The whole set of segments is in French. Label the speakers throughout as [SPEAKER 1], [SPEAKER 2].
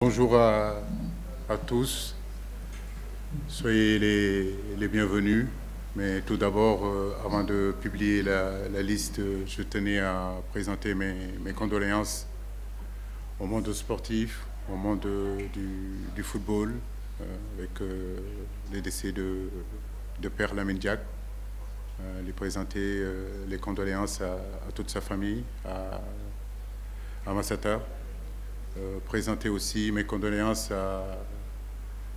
[SPEAKER 1] Bonjour à tous, soyez les bienvenus. Mais tout d'abord, avant de publier la liste, je tenais à présenter mes condoléances au monde sportif, au monde du football, avec les décès de Père Lamine Diack. Lui présenter les condoléances à toute sa famille, à Massata. Présenter aussi mes condoléances à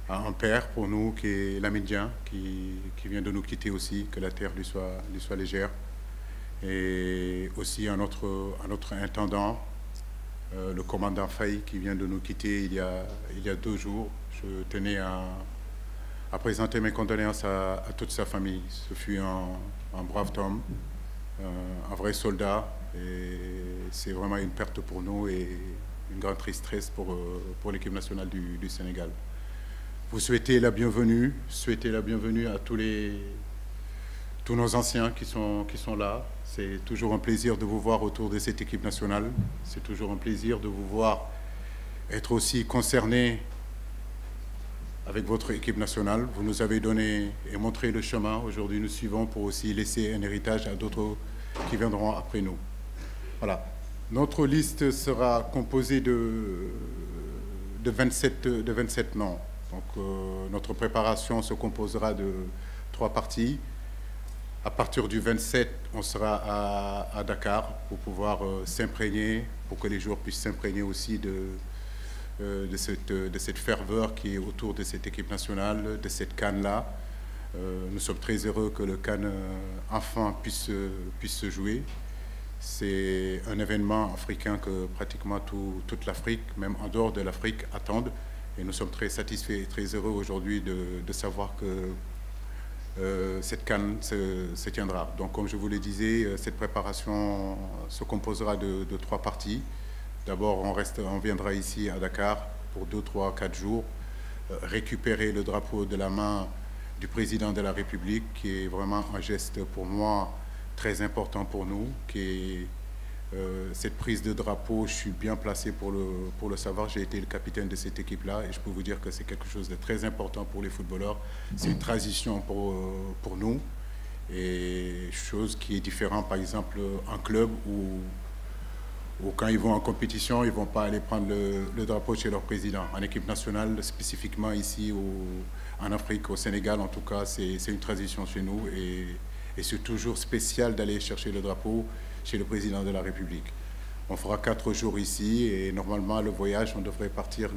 [SPEAKER 1] un père pour nous qui est Lamine Diack, qui vient de nous quitter aussi, que la terre lui soit légère. Et aussi à notre intendant, le commandant Faye, qui vient de nous quitter il y a 2 jours. Je tenais à présenter mes condoléances à toute sa famille. Ce fut un brave homme, un vrai soldat, et c'est vraiment une perte pour nous et une grande tristesse pour l'équipe nationale du Sénégal. Vous souhaitez la bienvenue à tous nos anciens qui sont là. C'est toujours un plaisir de vous voir autour de cette équipe nationale. C'est toujours un plaisir de vous voir être aussi concernés avec votre équipe nationale. Vous nous avez donné et montré le chemin. Aujourd'hui, nous suivons pour aussi laisser un héritage à d'autres qui viendront après nous. Voilà. Notre liste sera composée de 27 noms. Donc, notre préparation se composera de 3 parties. À partir du 27, on sera à Dakar pour pouvoir s'imprégner, pour que les joueurs puissent s'imprégner aussi de cette ferveur qui est autour de cette équipe nationale, de cette CAN-là. Nous sommes très heureux que le CAN enfin puisse se jouer. C'est un événement africain que pratiquement toute l'Afrique, même en dehors de l'Afrique, attendent. Et nous sommes très satisfaits et très heureux aujourd'hui de savoir que cette CAN se tiendra. Donc, comme je vous le disais, cette préparation se composera de 3 parties. D'abord, on viendra ici à Dakar pour 2, 3, 4 jours, récupérer le drapeau de la main du président de la République, qui est vraiment un geste pour moi très important pour nous, cette prise de drapeau. Je suis bien placé pour le savoir. J'ai été le capitaine de cette équipe-là et je peux vous dire que c'est quelque chose de très important pour les footballeurs. C'est une transition pour nous, et chose qui est différente, par exemple, en club où quand ils vont en compétition, ils ne vont pas aller prendre le drapeau chez leur président. En équipe nationale, spécifiquement ici en Afrique, au Sénégal, en tout cas, c'est une transition chez nous. Et c'est toujours spécial d'aller chercher le drapeau chez le président de la République. On fera 4 jours ici et normalement le voyage, on devrait partir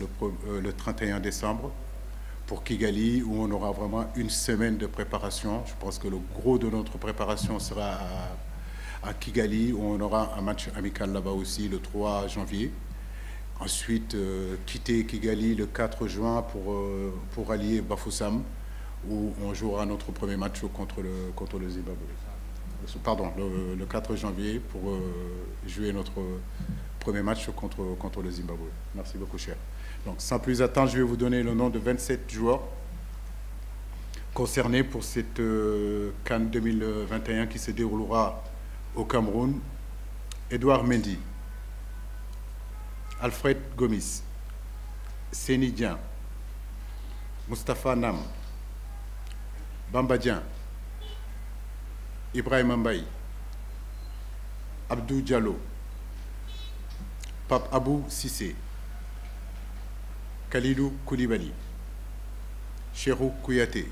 [SPEAKER 1] le 31 décembre pour Kigali, où on aura vraiment une semaine de préparation. Je pense que le gros de notre préparation sera à Kigali, où on aura un match amical là-bas aussi le 3 janvier. Ensuite, quitter Kigali le 4 juin pour allier Bafoussam, où on jouera notre premier match contre le Zimbabwe. Pardon, le 4 janvier pour jouer notre premier match contre le Zimbabwe. Merci beaucoup, cher. Donc, sans plus attendre, je vais vous donner le nom de 27 joueurs concernés pour cette CAN 2021 qui se déroulera au Cameroun. Edouard Mendy, Alfred Gomis, Seny Dieng, Moustapha Nam, Bamba Dieng, Ibrahima Mbaye, Abdou Diallo, Pape Abou Cissé, Kalilou Koulibaly, Cheikhou Kouyaté,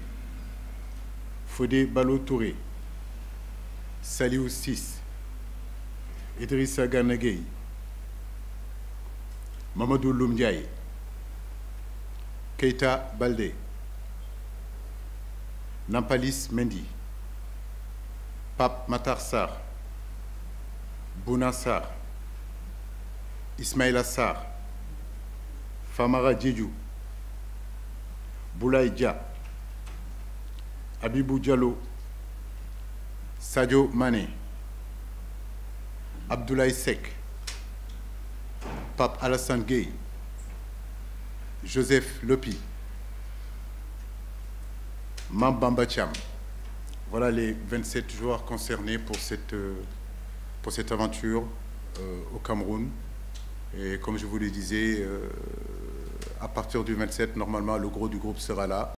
[SPEAKER 1] Fodé Ballo-Touré, Saliou Ciss, Idrissa Gana Gueye, Mamadou Loum Ndiaye, Keita Baldé, Nampalis Mendy, Pape Matar Sarr, Bouna Sarr, Ismaïla Sarr, Famara Diédhiou, Boulaye Dia, Abibou Diallo, Sadio Mané, Abdoulaye Seck, Pape Alassane Gueye, Joseph Lopi, Mambamba Thiam. Voilà les 27 joueurs concernés pour cette aventure au Cameroun. Et comme je vous le disais, à partir du 27, normalement, le gros du groupe sera là.